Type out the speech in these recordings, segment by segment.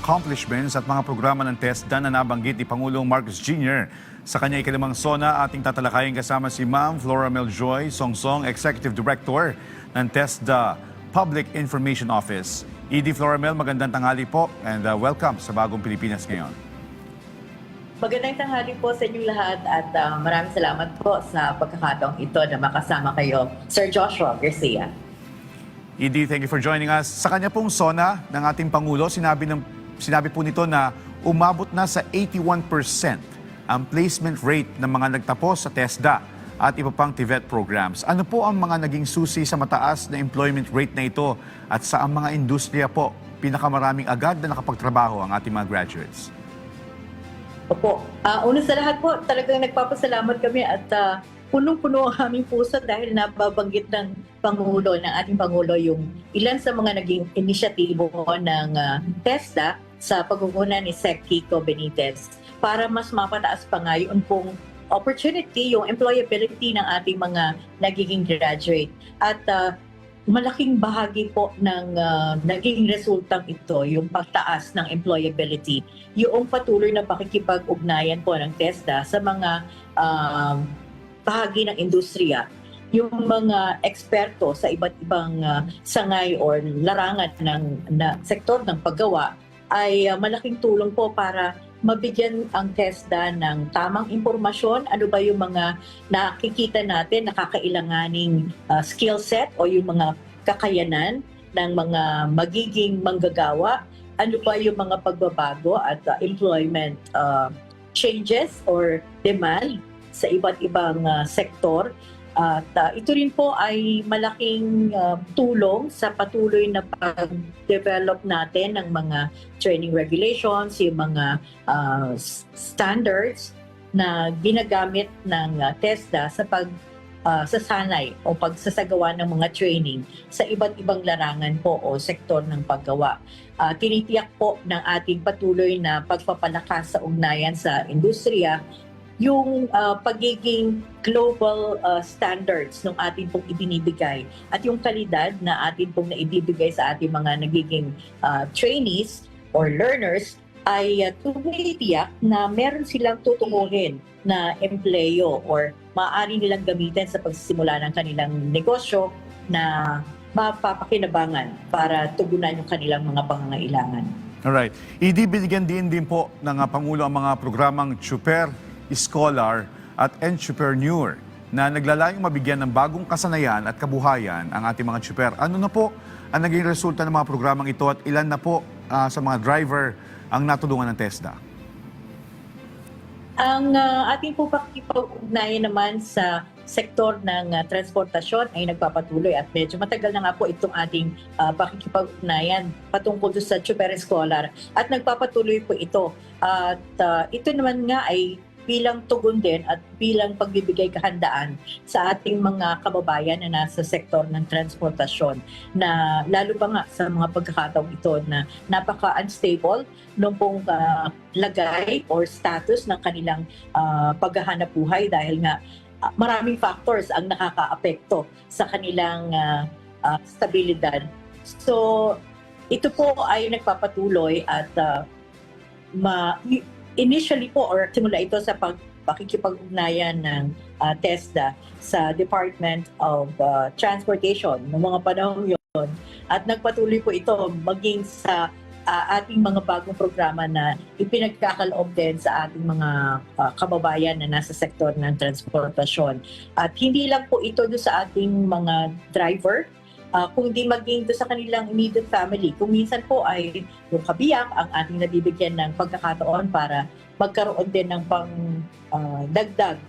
accomplishments at mga programa ng TESDA na nabanggit ni Pangulong Marcos Jr. Sa kanya ikalimang SONA, ating tatalakayin kasama si Ma'am Flora Meljoy Songsong, Executive Director ng TESDA Public Information Office. ED Flora Mel, magandang tanghali po and welcome sa Bagong Pilipinas Ngayon. Magandang tanghali po sa inyong lahat at maraming salamat po sa pagkakataong ito na makasama kayo, Sir Joshua Garcia. ED, thank you for joining us. Sa kanya pong SONA ng ating Pangulo, sinabi po nito na umabot na sa 81% ang placement rate ng mga nagtapos sa TESDA at iba pang TVET programs. Ano po ang mga naging susi sa mataas na employment rate na ito at sa ang mga industriya po pinakamaraming agad na nakapagtrabaho ang ating mga graduates? Opo. Una sa lahat po, talagang nagpapasalamat kami at punong-puno ang aming puso dahil nababanggit ng ating Pangulo yung ilan sa mga naging inisyatibo ng TESDA sa pagkukunan ni Sec. Kiko Benitez para mas mapataas pa nga yung pong opportunity, yung employability ng ating mga nagiging graduate. At malaking bahagi po ng naging resultang ito, yung pagtaas ng employability, yung patuloy na pakikipag-ugnayan po ng TESDA sa mga bahagi ng industriya, yung mga eksperto sa iba't ibang sangay or larangan ng sektor ng paggawa ay malaking tulong po para mabigyan ang TESDA ng tamang impormasyon, ano ba yung mga nakikita natin, nakakailanganing skill set o yung mga kakayanan ng mga magiging manggagawa, ano ba yung mga pagbabago at employment changes or demand sa iba't ibang sektor. At ito rin po ay malaking tulong sa patuloy na pag-develop natin ng mga training regulations, yung mga standards na ginagamit ng TESDA sa sasanay o pagsasagawa ng mga training sa iba't ibang larangan po o sektor ng paggawa. Tinitiyak po ng ating patuloy na pagpapalakas sa ugnayan sa industriya yung pagiging global standards ng ating pong ibinibigay at yung kalidad na ating pong naibibigay sa ating mga nagiging trainees or learners ay tumitiyak na meron silang tutunguhin na empleyo or maaari nilang gamitin sa pagsisimula ng kanilang negosyo na mapapakinabangan para tugunan yung kanilang mga pangangailangan. Alright. ED, binigyan din po ng Pangulo ang mga programang Chuper, Scholar at Entrepreneur na naglalayong mabigyan ng bagong kasanayan at kabuhayan ang ating mga chuper. Ano na po ang naging resulta ng mga programang ito at ilan na po sa mga driver ang natulungan ng TESDA? Ang ating po pakikipag-ugnayan naman sa sektor ng transportasyon ay nagpapatuloy at medyo matagal na nga po itong ating pakikipag-ugnayan patungkol sa Chuper Scholar at nagpapatuloy po ito. At ito naman nga ay bilang tugon din at bilang pagbibigay kahandaan sa ating mga kababayan na nasa sektor ng transportasyon na lalo pa nga sa mga pagkakataong ito na napaka-unstable nung pong lagay or status ng kanilang paghahanap buhay dahil nga maraming factors ang nakakaapekto sa kanilang stabilidad. So ito po ay nagpapatuloy at initially po or simula ito sa pakikipag-ugnayan ng TESDA sa Department of Transportation noong mga panahon yon at nagpatuloy po ito maging sa ating mga bagong programa na ipinagkakaloob din sa ating mga kababayan na nasa sektor ng transportasyon. At hindi lang po ito do sa ating mga driver, kundi maging doon sa kanilang immediate family. Kung minsan po ay yung kabiyak ang ating nabibigyan ng pagkakataon para magkaroon din ng dagdag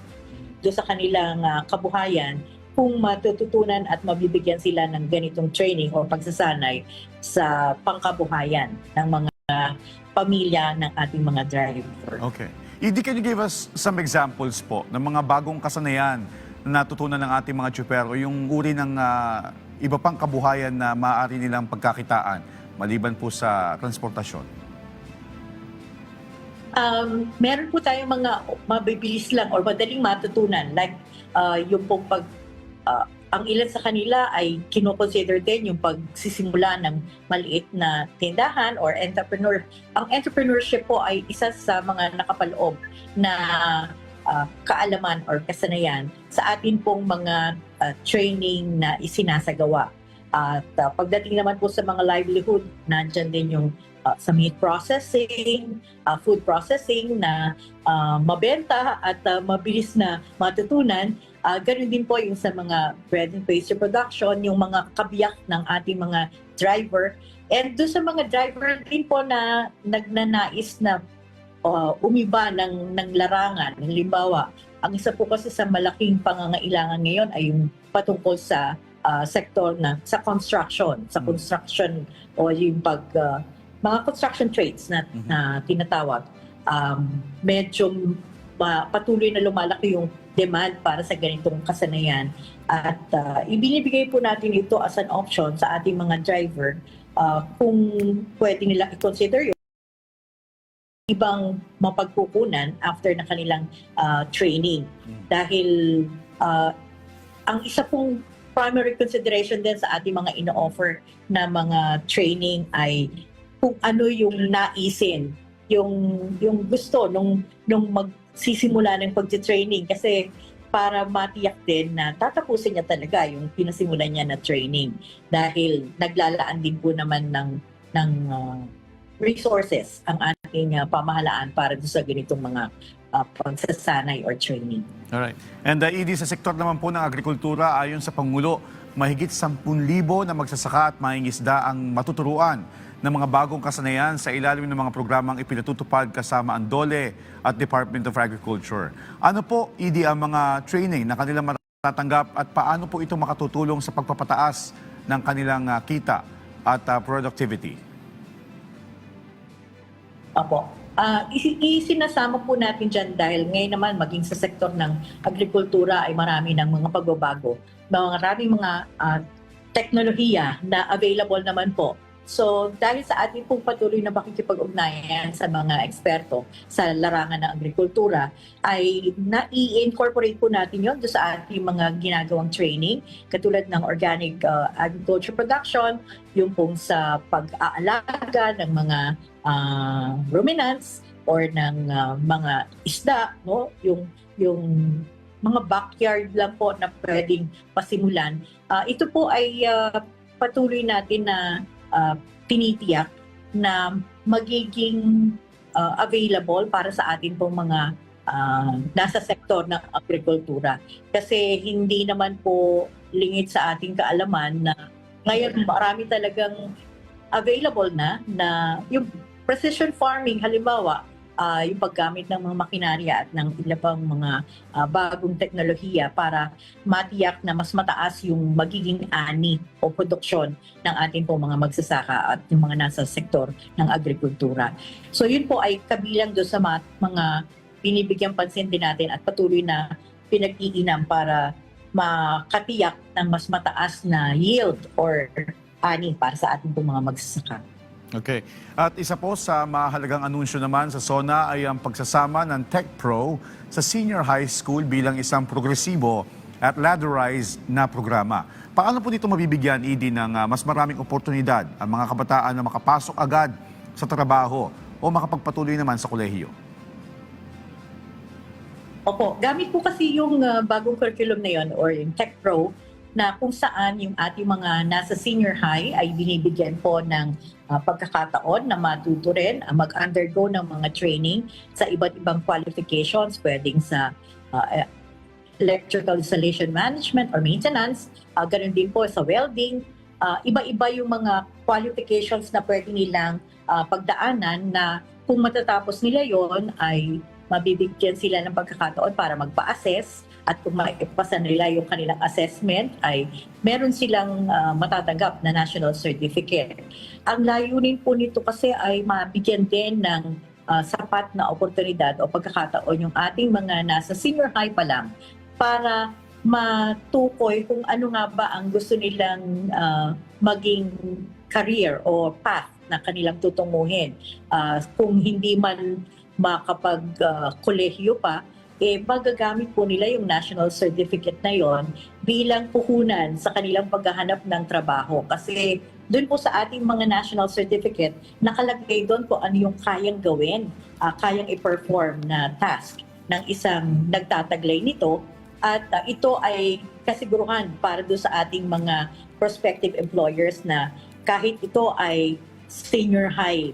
doon sa kanilang kabuhayan kung matututunan at mabibigyan sila ng ganitong training o pagsasanay sa pangkabuhayan ng mga pamilya ng ating mga driver. Okay. Can you give us some examples po ng mga bagong kasanayan na natutunan ng ating mga chuper o yung uri ng iba pang kabuhayan na maaari nilang pagkakitaan maliban po sa transportasyon? Meron po tayong mga mabibilis lang or madaling matutunan like yung pong ang ilan sa kanila ay kinoconsider din yung pagsisimula ng maliit na tindahan or entrepreneur. Ang entrepreneurship po ay isa sa mga nakapaloob na kaalaman or kasanayan sa atin pong mga training na isinasagawa. At pagdating naman po sa mga livelihood, nandyan din yung sa meat processing, food processing na mabenta at mabilis na matutunan. Ganun din po yung sa mga bread and pastry production, yung mga kabiyak ng ating mga driver. And doon sa mga driver din po na nagnanais na umiba ng larangan. Halimbawa, ang isa po kasi sa malaking pangangailangan ngayon ay yung patungkol sa sektor na sa construction o yung mga construction trades na tinatawag. Medyo patuloy na lumalaki yung demand para sa ganitong kasanayan at ibinibigay po natin ito as an option sa ating mga driver kung pwede nila i-consider yung ibang mapagkukunan after na kanilang training. Dahil ang isa pong primary consideration din sa ating mga ino-offer na mga training ay kung ano yung naisin, yung gusto nung magsisimula ng pagti-training kasi para matiyak din na tatapusin niya talaga yung pinasimulan niya na training dahil naglalaan din po naman ng resources ang ating pamahalaan para sa ganitong mga pagsasanay or training. Alright. And ED, sa sektor naman po ng agrikultura, ayon sa Pangulo, mahigit 10,000 na magsasaka at mangingisda ang matuturuan ng mga bagong kasanayan sa ilalim ng mga programang ipinatutupad kasama ang DOLE at Department of Agriculture. Ano po, ED, ang mga training na kanilang matatanggap at paano po ito makatutulong sa pagpapataas ng kanilang kita at productivity? Opo. Isinasama po natin dyan dahil ngayon naman maging sa sektor ng agrikultura ay marami ng mga pagbabago. Maraming mga teknolohiya na available naman po. So dahil sa ating pong patuloy na pakikipag-ugnayan sa mga eksperto sa larangan ng agrikultura, ay na-i-incorporate po natin yon sa ating mga ginagawang training, katulad ng organic agriculture production, yung pong sa pag-aalaga ng mga ruminants or ng mga isda, no? Yung mga backyard lang po na pwedeng pasimulan. Ito po ay patuloy natin na tinitiyak na magiging available para sa atin pong mga nasa sektor ng agrikultura. Kasi hindi naman po lingid sa ating kaalaman na ngayon marami talagang available na yung precision farming, halimbawa, yung paggamit ng mga makinarya at ng ilang pang mga bagong teknolohiya para matiyak na mas mataas yung magiging ani o produksyon ng ating pong mga magsasaka at yung mga nasa sektor ng agrikultura. So yun po ay kabilang doon sa mga binibigyang pansin din natin at patuloy na pinag-iinam para makatiyak ng mas mataas na yield or ani para sa ating pong mga magsasaka. Okay. At isa po sa mahalagang anunsyo naman sa SONA ay ang pagsasama ng TechPro sa senior high school bilang isang progresibo at ladderized na programa. Paano po dito mabibigyan, ED, ng mas maraming oportunidad ang mga kabataan na makapasok agad sa trabaho o makapagpatuloy naman sa kolehiyo? Opo, gamit po kasi yung bagong curriculum na yon or yung TechPro na kung saan yung ating mga nasa senior high ay binibigyan po ng pagkakataon na matuto rin, mag-undergo ng mga training sa iba't ibang qualifications, pwedeng sa electrical installation management or maintenance, ganun din po sa welding. Iba-iba yung mga qualifications na pwede nilang pagdaanan na kung matatapos nila yon ay mabibigyan sila ng pagkakataon para magpa-assess at kung maipasa nila yung kanilang assessment ay meron silang matatanggap na national certificate. Ang layunin po nito kasi ay mabigyan din ng sapat na oportunidad o pagkakataon yung ating mga nasa senior high pa lang para matukoy kung ano nga ba ang gusto nilang maging career o path na kanilang tutunguhin. Kung hindi man makapag-kolehiyo pa, magagamit po nila yung national certificate na yon bilang puhunan sa kanilang paghahanap ng trabaho. Kasi doon po sa ating mga national certificate, nakalagay doon kung ano yung kayang gawin, kayang i-perform na task ng isang nagtataglay nito. At ito ay kasiguruhan para doon sa ating mga prospective employers na kahit ito ay senior high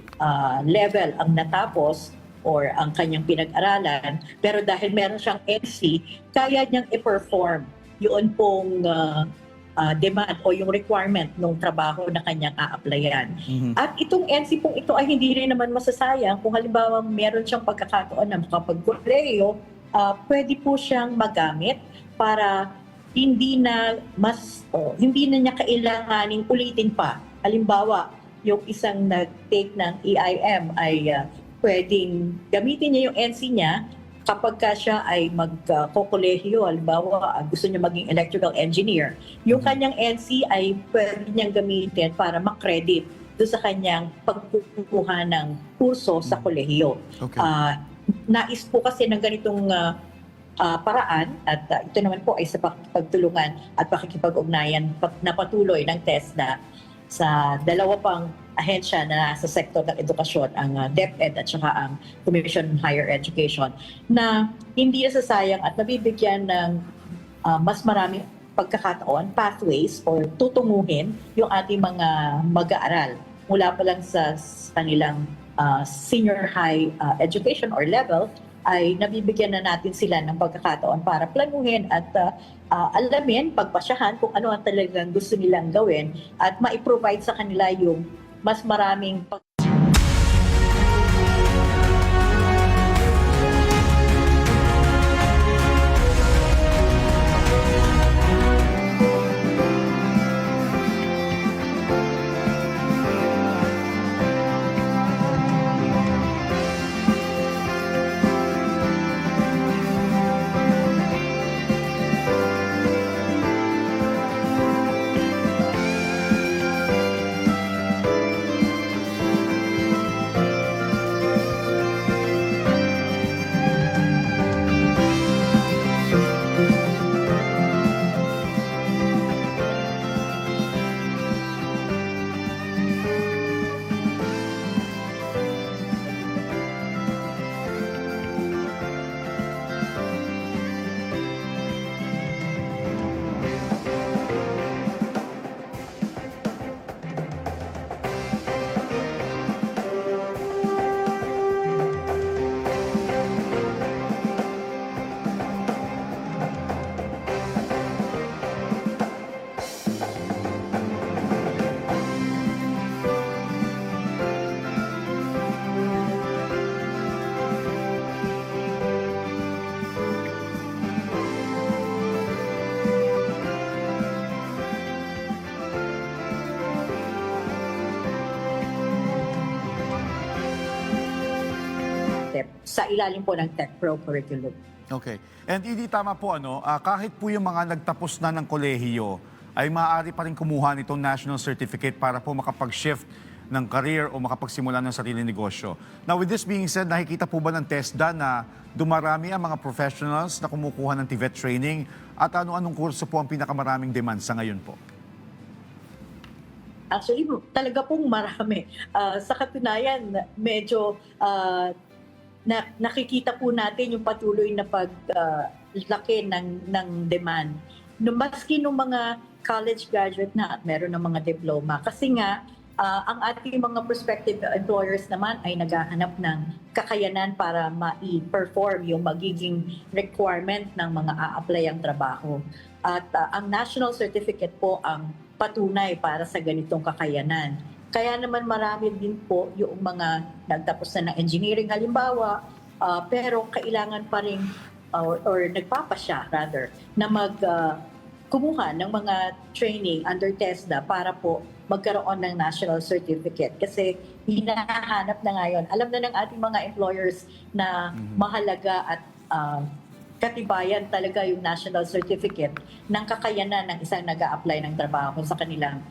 level ang natapos or ang kanyang pinag-aralan, pero dahil meron siyang NC, kaya niyang i-perform yun pong demand o yung requirement ng trabaho na kanyang a-applyan. At itong NC pong ito ay hindi rin naman masasayang kung halimbawa meron siyang pagkakataon na makapag-kolehiyo, pwede po siyang magamit para hindi na niya kailanganing ulitin pa. Halimbawa, yung isang nag-take ng EIM ay pwedeng gamitin niya yung NC niya kapag siya ay magkokolehiyo. Halimbawa, gusto niya maging electrical engineer. Yung kanyang NC ay pwede niyang gamitin para makredit doon sa kanyang pagkukuha ng kurso sa kolehiyo. Okay. Nais po kasi ng ganitong paraan at ito naman po ay sa pagtulungan at pakikipag-ugnayan na patuloy ng TESDA sa dalawa pang ahensya na sa sektor ng edukasyon, ang DepEd at saka ang Commission on Higher Education, na hindi nasasayang at nabibigyan ng mas maraming pagkakataon, pathways, or tutunguhin yung ating mga mag-aaral mula pa lang sa kanilang senior high education or level, ay nabibigyan na natin sila ng pagkakataon para planuhin at alamin, pagpasyahan kung ano ang talagang gusto nilang gawin at ma-provide sa kanila yung mas maraming sa ilalim po ng Tech Pro curriculum. Okay. And hindi tama po, kahit po yung mga nagtapos na ng kolehiyo, ay maaari pa rin kumuha nitong national certificate para po makapag-shift ng career o makapagsimula ng sariling negosyo. Now, with this being said, nakikita po ba ng TESDA na dumarami ang mga professionals na kumukuha ng TVET training at ano-anong kurso po ang pinakamaraming demand sa ngayon po? Actually, talaga pong marami. Sa katunayan, medyo nakikita po natin yung patuloy na paglaki ng demand. Maski nung mga college graduate na at meron ng mga diploma. Kasi nga, ang ating mga prospective employers naman ay naghahanap ng kakayanan para ma-perform yung magiging requirement ng mga a-apply ang trabaho. At ang national certificate po ang patunay para sa ganitong kakayanan. Kaya naman marami din po yung mga nagtapos na ng engineering halimbawa, pero kailangan pa rin or nagpapasya rather na kumuha ng mga training under TESDA para po magkaroon ng national certificate. Kasi hinahanap na ngayon. Alam na ng ating mga employers na mahalaga at katibayan talaga yung national certificate ng kakayanan ng isang nag-a-apply ng trabaho sa kanilang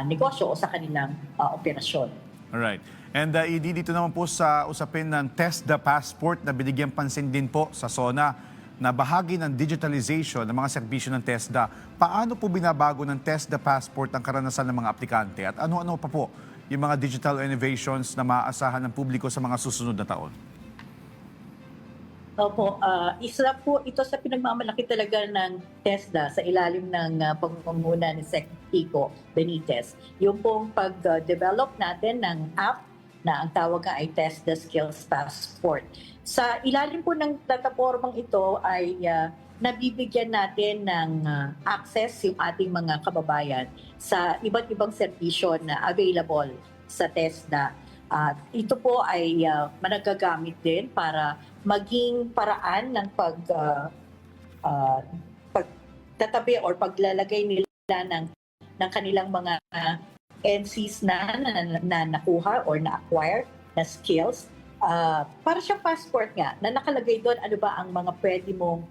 negosyo o sa kanilang operasyon. Alright. And Edie, dito naman po sa usapin ng TESDA passport na binigyan pansin din po sa SONA. na bahagi ng digitalization ng mga serbisyo ng TESDA. Paano po binabago ng TESDA Passport ang karanasan ng mga aplikante at ano-ano pa po yung mga digital innovations na maaasahan ng publiko sa mga susunod na taon? Opo, isa po ito sa pinagmamalaki talaga ng TESDA sa ilalim ng pangunguna ni Sec. Kiko Benitez. Yung pong pag-develop natin ng app na ang tawag nga ay TESDA Skills Passport. Sa ilalim po ng platapormang ito ay nabibigyan natin ng access yung ating mga kababayan sa iba't ibang serbisyo na available sa TESDA. At ito po ay managagamit din para maging paraan ng pagtatabi or paglalagay nila ng kanilang mga NCs na nakuha or na-acquire na skills. Para siyang passport nga na nakalagay doon ano ba ang mga pwede mong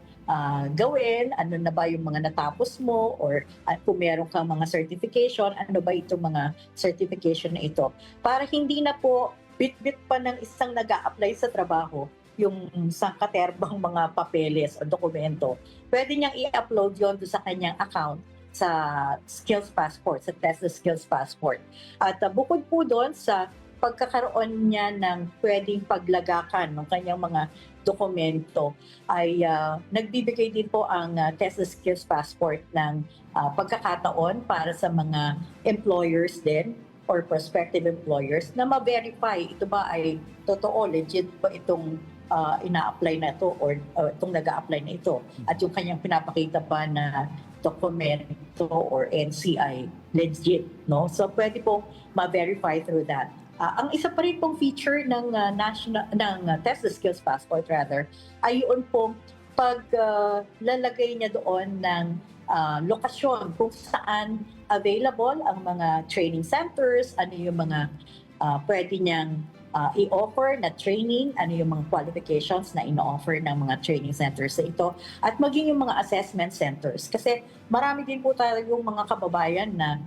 gawin, ano na ba yung mga natapos mo, or kung meron kang mga certification, ano ba itong mga certification na ito. Para hindi na po bit-bit pa ng isang nag-a-apply sa trabaho yung sangkaterbang mga papeles o dokumento. Pwede niyang i-upload yon sa kanyang account sa Skills Passport, sa TESDA Skills Passport. At bukod po doon sa pagkakaroon niya ng pwedeng paglagakan ng kanyang mga dokumento, ay nagbibigay din po ang TESDA Skills Passport ng pagkakataon para sa mga employers din or prospective employers na ma-verify ito ba ay totoo, legit ba itong ina-apply na ito or itong nag-a-apply na ito at yung kanyang pinapakita pa na dokumento or NCI legit, no? So pwede pong ma-verify through that. Ang isa pa rin pong feature ng TESDA Skills Passport rather ay yun pong paglalagay niya doon ng lokasyon kung saan available ang mga training centers, ano yung mga pwede niyang i-offer na training, ano yung mga qualifications na ino-offer ng mga training centers sa ito, at maging yung mga assessment centers. Kasi marami din po tayong mga kababayan na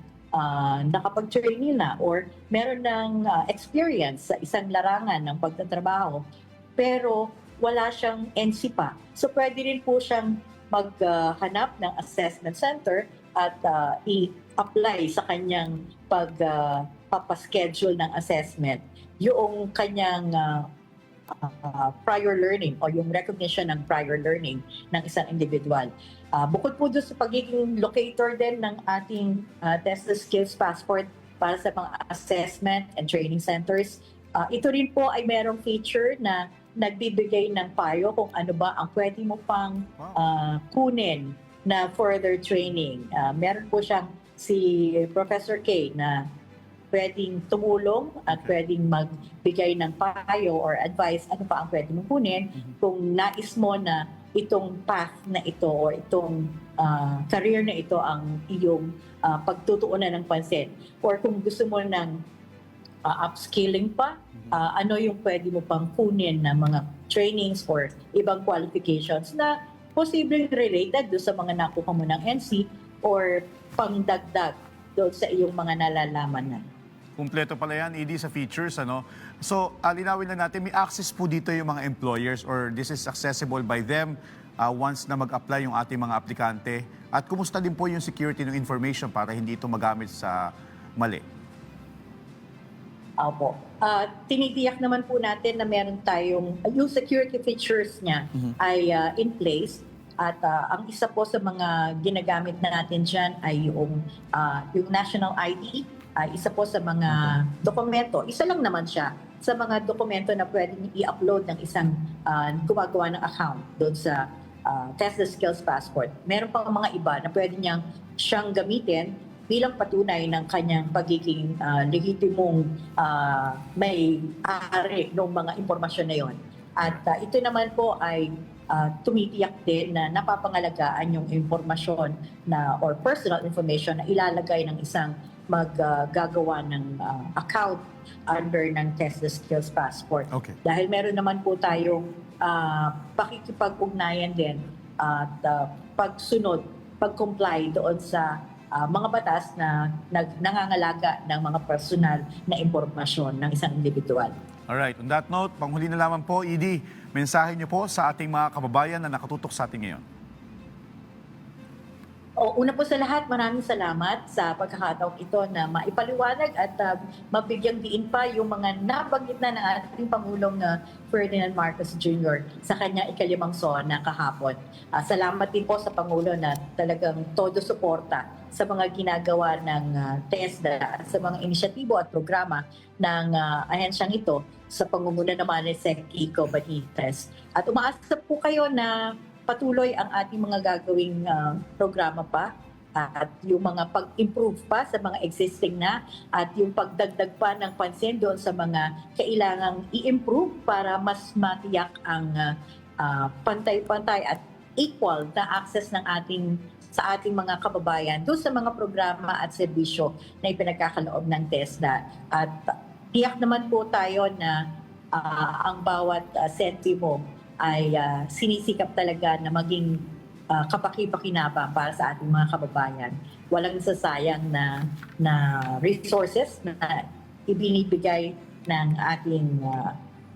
nakapag-training na or meron ng experience sa isang larangan ng pagtatrabaho, pero wala siyang NC pa. So pwede rin po siyang maghanap ng assessment center at i-apply sa kanyang papaschedule ng assessment yung kanyang prior learning o yung recognition ng prior learning ng isang individual. Bukod po doon sa pagiging locator din ng ating TESDA Skills Passport para sa mga assessment and training centers, ito rin po ay merong feature na nagbibigay ng payo kung ano ba ang pwede mo pang kunin na further training. Meron po siyang si Professor K na pwedeng tumulong at pwedeng magbigay ng payo or advice ano pa ang pwede mong kunin kung nais mo na itong path na ito or itong career na ito ang iyong pagtutuunan ng pansin. Or kung gusto mo ng upskilling pa, ano yung pwede mo pang kunin na mga trainings or ibang qualifications na posibleng related doon sa mga nakuha mo ng NC or pangdagdag doon sa iyong mga nalalaman na. Kumpleto pala yan, ED, sa features, ano? So, linawin na natin, may access po dito yung mga employers or this is accessible by them once na mag-apply yung ating mga aplikante. At kumusta din po yung security ng information para hindi ito magamit sa mali? Opo. Tinitiyak naman po natin na meron tayong, yung security features niya ay in place. At ang isa po sa mga ginagamit na natin dyan ay yung national ID, ay isa po sa mga dokumento. Isa lang naman siya sa mga dokumento na pwedeng i-upload ng isang gumagawa ng account doon sa TESDA Skills Passport. Meron pang mga iba na pwede siyang gamitin bilang patunay ng kanyang pagiging lehitimong may-ari ng mga impormasyon na yon. At ito naman po ay tumitiyak din na napapangalagaan yung impormasyon na or personal information na ilalagay ng isang maggagawa ng account under ng TESDA Skills Passport. Okay. Dahil meron naman po tayong pakikipag-ugnayan din at pagsunod, pag-comply doon sa mga batas na nangangalaga ng mga personal na impormasyon ng isang individual. Alright, on that note, panghuli na lamang po, Edie, mensahe niyo po sa ating mga kababayan na nakatutok sa ating ngayon. Una po sa lahat, maraming salamat sa pagkakataong ito na maipaliwanag at mabigyang diin pa yung mga nabanggit na ng ating Pangulong Ferdinand Marcos Jr. sa kanya ikalimang SONA kahapon. Salamat din po sa Pangulo na talagang todo suporta sa mga ginagawa ng TESDA at sa mga inisyatibo at programa ng ahensyang ito sa pangunguna naman ni Sec. Kiko Benitez. At umaasa po kayo na patuloy ang ating mga gagawing programa pa at yung mga pag-improve pa sa mga existing na at yung pagdagdag pa ng pansin doon sa mga kailangang i-improve para mas matiyak ang pantay-pantay at equal na access ng sa ating mga kababayan doon sa mga programa at serbisyo na ipinagkakaloob ng TESDA. At tiyak naman po tayo na ang bawat sentimo ay sinisikap talaga na maging kapaki-pakinabang para sa ating mga kababayan. Walang nasasayang na resources na ibinibigay ng ating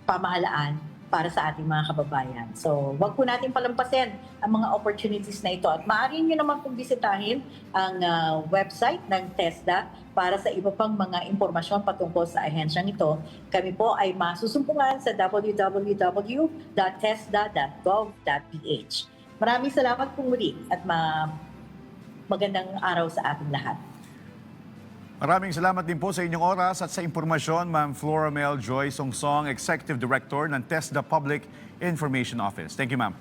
pamahalaan para sa ating mga kababayan. So, wag po natin palampasin ang mga opportunities na ito. At maaari nyo naman pong bisitahin ang website ng TESDA para sa iba pang mga impormasyon patungkol sa ahensyang ito. Kami po ay masusumpungan sa www.tesda.gov.ph. Maraming salamat po muli at magandang araw sa ating lahat. Maraming salamat din po sa inyong oras at sa impormasyon, Ma'am Flora Mel Joy Songsong, Executive Director ng TESDA Public Information Office. Thank you, ma'am.